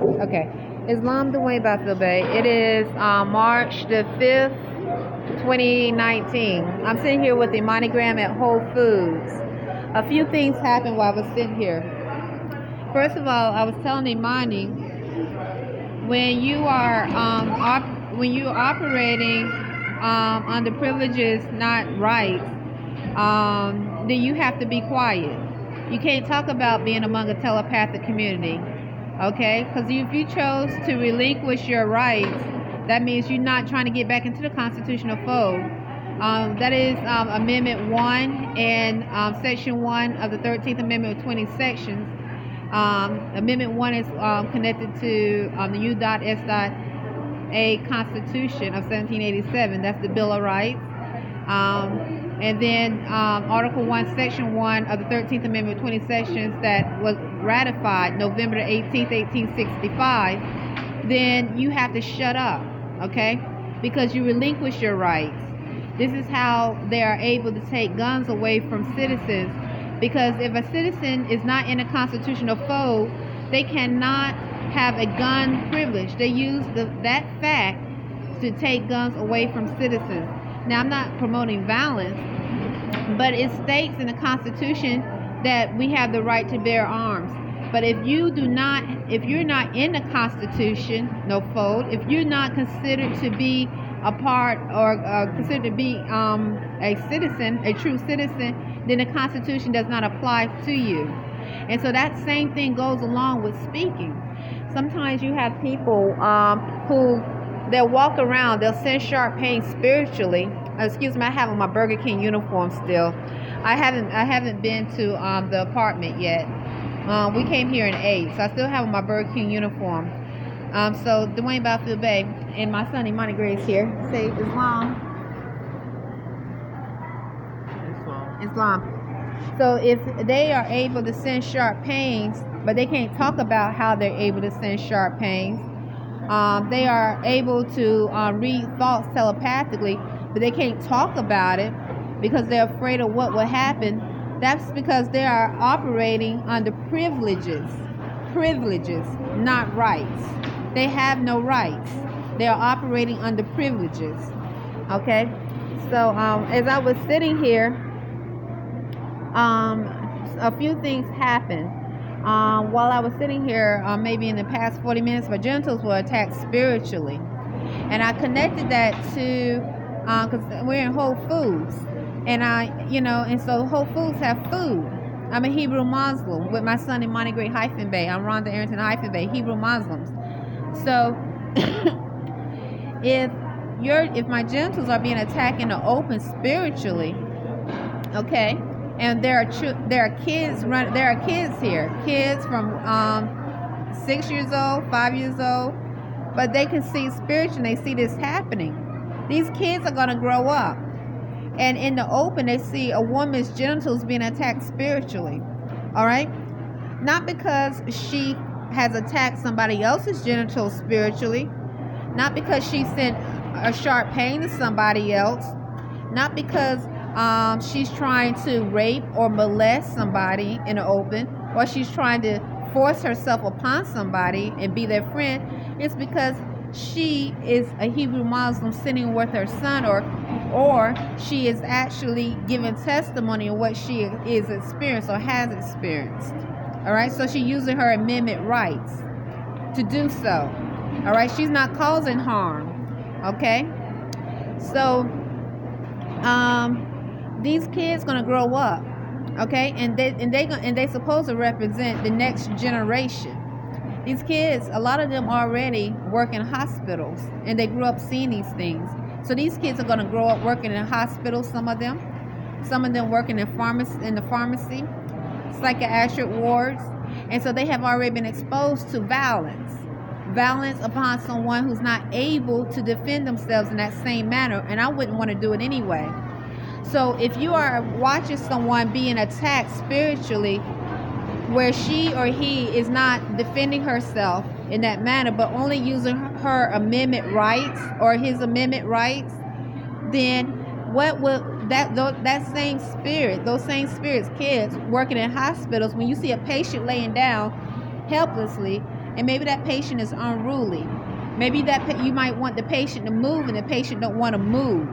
Okay. Islam the Way by Phil Bay. It is March the 5th, 2019. I'm sitting here with the monogram at Whole Foods. A few things happened while I was sitting here. First of all, I was telling Imani, when you are when you're operating under privileges, not rights, then you have to be quiet. You can't talk about being among a telepathic community, okay? Because if you chose to relinquish your rights, that means you're not trying to get back into the constitutional fold. That is Amendment 1 and Section 1 of the 13th Amendment with 20 sections. Amendment 1 is connected to the U.S.A. Constitution of 1787. That's the Bill of Rights. And then Article 1, Section 1 of the 13th Amendment, 20 sections, that was ratified November 18th, 1865, then you have to shut up, okay? Because you relinquish your rights. This is how they are able to take guns away from citizens, because if a citizen is not in a constitutional fold, they cannot have a gun privilege. They use that fact to take guns away from citizens. Now, I'm not promoting violence, but it states in the Constitution that we have the right to bear arms. But if you're not in the Constitution, no fold, if you're not considered to be a part or considered to be a citizen, a true citizen, then the Constitution does not apply to you. And so that same thing goes along with speaking. Sometimes you have people who they'll walk around, they'll sense sharp pain spiritually. Excuse me, I have on my Burger King uniform still. I haven't been to the apartment yet. We came here in 8, so I still have on my Burger King uniform. So Dwayne Battlefield Bay and my son Imani Grace here. Say Islam. Islam. So if they are able to sense sharp pains, but they can't talk about how they're able to sense sharp pains, they are able to read thoughts telepathically, but they can't talk about it because they're afraid of what will happen. That's because they are operating under privileges, not rights. They have no rights. They are operating under privileges. Okay? So as I was sitting here, a few things happened. While I was sitting here, maybe in the past 40 minutes, my genitals were attacked spiritually. And I connected that to, because we're in Whole Foods. And and so Whole Foods have food. I'm a Hebrew Muslim with my son Imani Arrington-Bey. I'm Rhonda Arrington-Bey, Hebrew Muslims. So if my genitals are being attacked in the open spiritually, okay, and there are kids here, kids from 6 years old, 5 years old, but they can see spiritually. They see this happening. These kids are going to grow up, and in the open they see a woman's genitals being attacked spiritually. All right, not because she has attacked somebody else's genitals spiritually, not because she sent a sharp pain to somebody else, not because she's trying to rape or molest somebody in the open, or she's trying to force herself upon somebody and be their friend. It's because she is a Hebrew Muslim sitting with her son, or she is actually giving testimony of what she is experienced or has experienced. All right, so she's using her amendment rights to do so. All right, she's not causing harm. Okay, so these kids gonna grow up, okay, and they supposed to represent the next generation. These kids, a lot of them already work in hospitals, and they grew up seeing these things. So these kids are gonna grow up working in hospitals. Some of them working in the pharmacy, psychiatric wards, and so they have already been exposed to violence upon someone who's not able to defend themselves in that same manner, and I wouldn't want to do it anyway. So if you are watching someone being attacked spiritually, where she or he is not defending herself in that manner, but only using her amendment rights or his amendment rights, then what will those same spirits, kids working in hospitals, when you see a patient laying down helplessly, and maybe that patient is unruly. Maybe you might want the patient to move, and the patient don't want to move.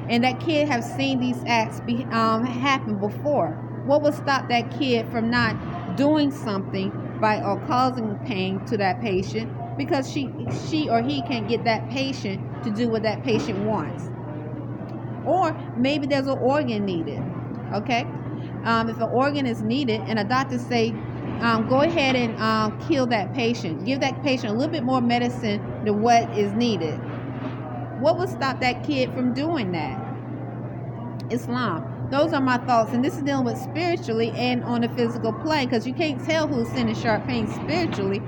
And that kid has seen these acts happen before. What would stop that kid from not doing something or causing pain to that patient, because she or he can't get that patient to do what that patient wants? Or maybe there's an organ needed. Okay, if an organ is needed and a doctor say, go ahead and kill that patient, give that patient a little bit more medicine than what is needed, what would stop that kid from doing that? Islam. Those are my thoughts, and this is dealing with spiritually and on the physical plane, because you can't tell who's sending sharp pain spiritually,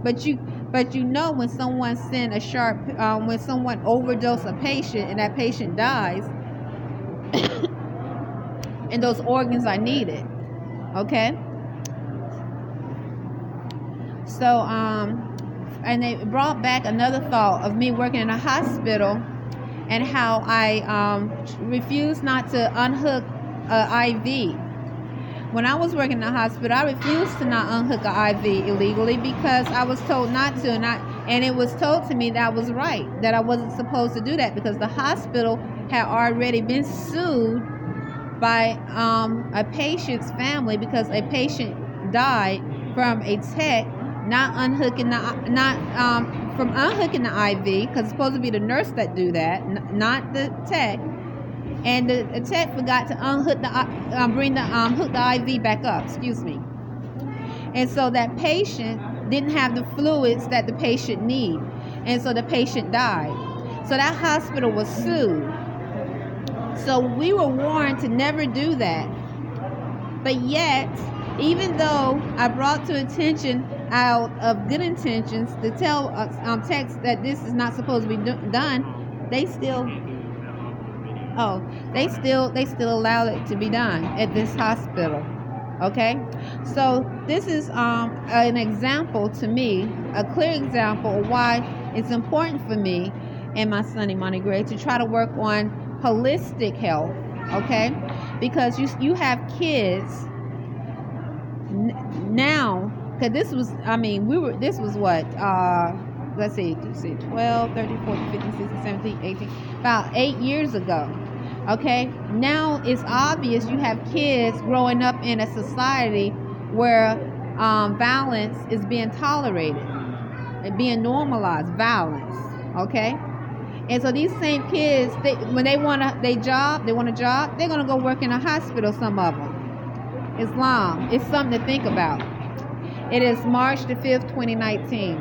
but you know when someone send a sharp, when someone overdose a patient and that patient dies, and those organs are needed. Okay. So and they brought back another thought of me working in a hospital, and how I refused not to unhook an IV. When I was working in the hospital, I refused to not unhook an IV illegally because I was told not to, and it was told to me that I was right, that I wasn't supposed to do that, because the hospital had already been sued by a patient's family because a patient died from a tech not unhooking from unhooking the IV, because it's supposed to be the nurse that do that, not the tech. And the tech forgot to unhook hook the IV back up. Excuse me. And so that patient didn't have the fluids that the patient need, and so the patient died. So that hospital was sued. So we were warned to never do that. But yet, even though I brought to attention out of good intentions to tell techs that this is not supposed to be done, they still allowed it to be done at this hospital. Okay, so this is an example to me, a clear example of why it's important for me and my son Imani Gray to try to work on holistic health. Okay, because you have kids now, because this was what, let's see, 12, 13, 14, 15, 16, 17, 18, about 8 years ago. Okay, now it's obvious you have kids growing up in a society where violence is being tolerated and being normalized, violence. Okay, and so these same kids, when they want a job, they're going to go work in a hospital, some of them. Islam. It's something to think about. It is March the 5th, 2019.